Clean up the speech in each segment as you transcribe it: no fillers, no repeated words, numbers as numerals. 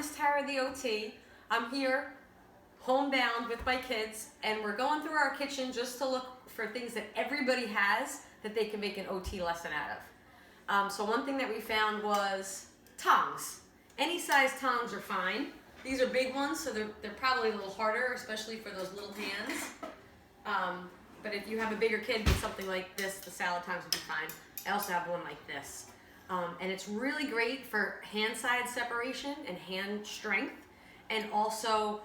is Tara the OT. I'm here, homebound with my kids, and we're going through our kitchen just to look for things that everybody has that they can make an OT lesson out of. So one thing that we found was tongs. Any size tongs are fine. These are big ones, so they're probably a little harder, especially for those little hands. But if you have a bigger kid with something like this, the salad tongs would be fine. I also have one like this. And it's really great for hand side separation and hand strength, and also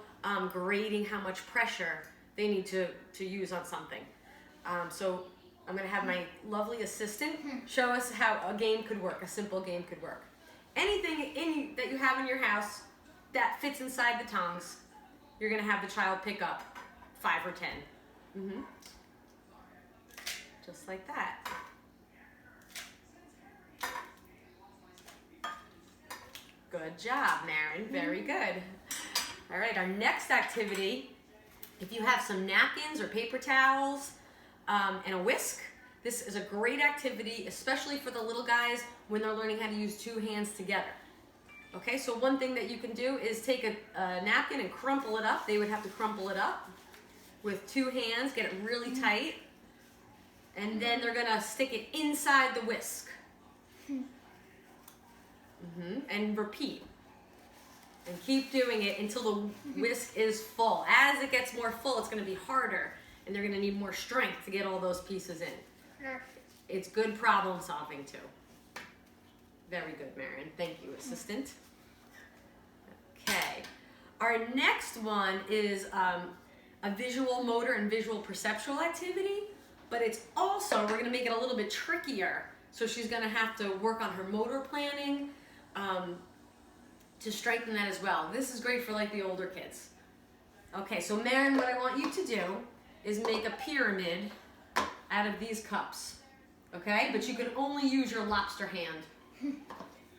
grading how much pressure they need to use on something. So I'm gonna have my lovely assistant show us how a game could work, a simple game could work. Anything that you have in your house that fits inside the tongs, you're gonna have the child pick up 5 or 10. Just like that. Good job, Marin. Very good. All right, our next activity, if you have some napkins or paper towels and a whisk, this is a great activity, especially for the little guys when they're learning how to use 2 hands together. Okay, so one thing that you can do is take a napkin and crumple it up. They would have to crumple it up with 2 hands, get it really tight, and then they're gonna stick it inside the whisk. And repeat. And keep doing it until the whisk is full. As it gets more full, it's gonna be harder, and they're gonna need more strength to get all those pieces in. It's good problem solving too. Very good, Marion. Thank you, assistant. Okay. Our next one is a visual motor and visual perceptual activity, but it's also, we're gonna make it a little bit trickier. So she's gonna have to work on her motor planning to strengthen that as well. This is great for like the older kids. Okay, so Marin, what I want you to do is make a pyramid out of these cups. Okay, but you can only use your lobster hand.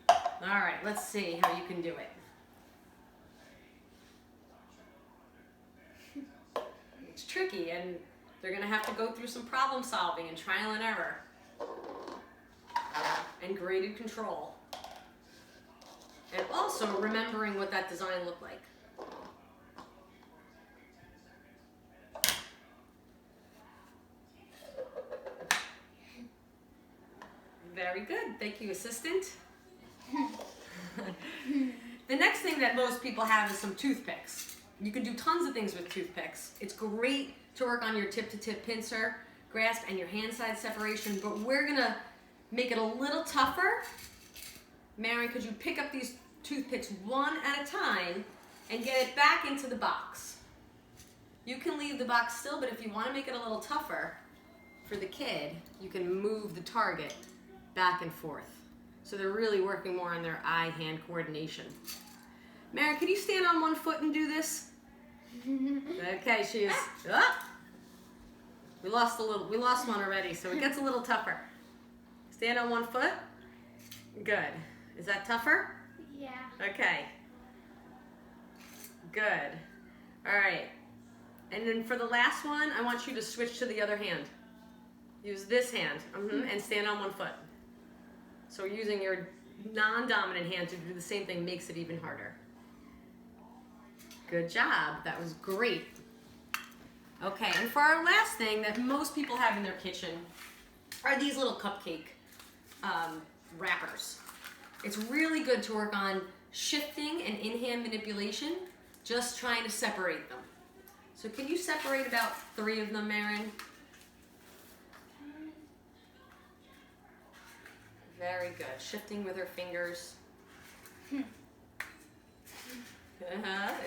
All right, let's see how you can do it. It's tricky, and they're gonna have to go through some problem solving and trial and error and graded control. And also remembering what that design looked like. Very good. Thank you, assistant. The next thing that most people have is some toothpicks. You can do tons of things with toothpicks. It's great to work on your tip-to-tip pincer grasp and your hand side separation, but we're gonna make it a little tougher. Mary, could you pick up these toothpicks one at a time and get it back into the box? You can leave the box still, but if you want to make it a little tougher for the kid, you can move the target back and forth. So they're really working more on their eye-hand coordination. Mary, can you stand on one foot and do this? Okay, she is. Oh! We lost one already, so it gets a little tougher. Stand on one foot. Good. Is that tougher? Yeah. Okay. Good. All right. And then for the last one, I want you to switch to the other hand. Use this hand and stand on one foot. So using your non-dominant hand to do the same thing makes it even harder. Good job. That was great. Okay, and for our last thing that most people have in their kitchen are these little cupcake wrappers. It's really good to work on shifting and in-hand manipulation, just trying to separate them. So can you separate about 3 of them, Marin? Very good. Shifting with her fingers. If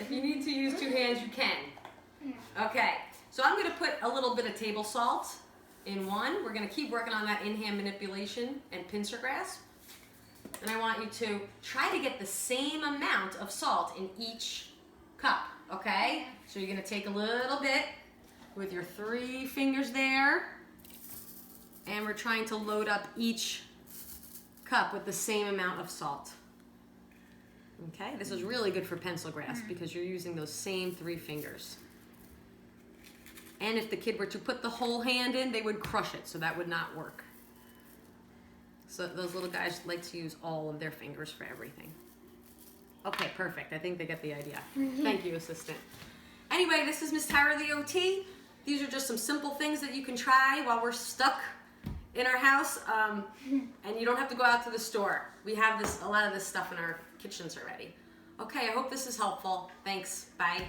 you need to use 2 hands, you can. Okay, so I'm going to put a little bit of table salt in one. We're going to keep working on that in-hand manipulation and pincer grasp. And I want you to try to get the same amount of salt in each cup, okay? So you're going to take a little bit with your 3 fingers there, and we're trying to load up each cup with the same amount of salt. Okay, this is really good for pencil grasp because you're using those same 3 fingers. And if the kid were to put the whole hand in, they would crush it, so that would not work. So those little guys like to use all of their fingers for everything. Okay, perfect. I think they get the idea. Thank you, assistant. Anyway, this is Miss Tara the OT. These are just some simple things that you can try while we're stuck in our house, and you don't have to go out to the store. We have a lot of this stuff in our kitchens already. Okay, I hope this is helpful. Thanks. Bye.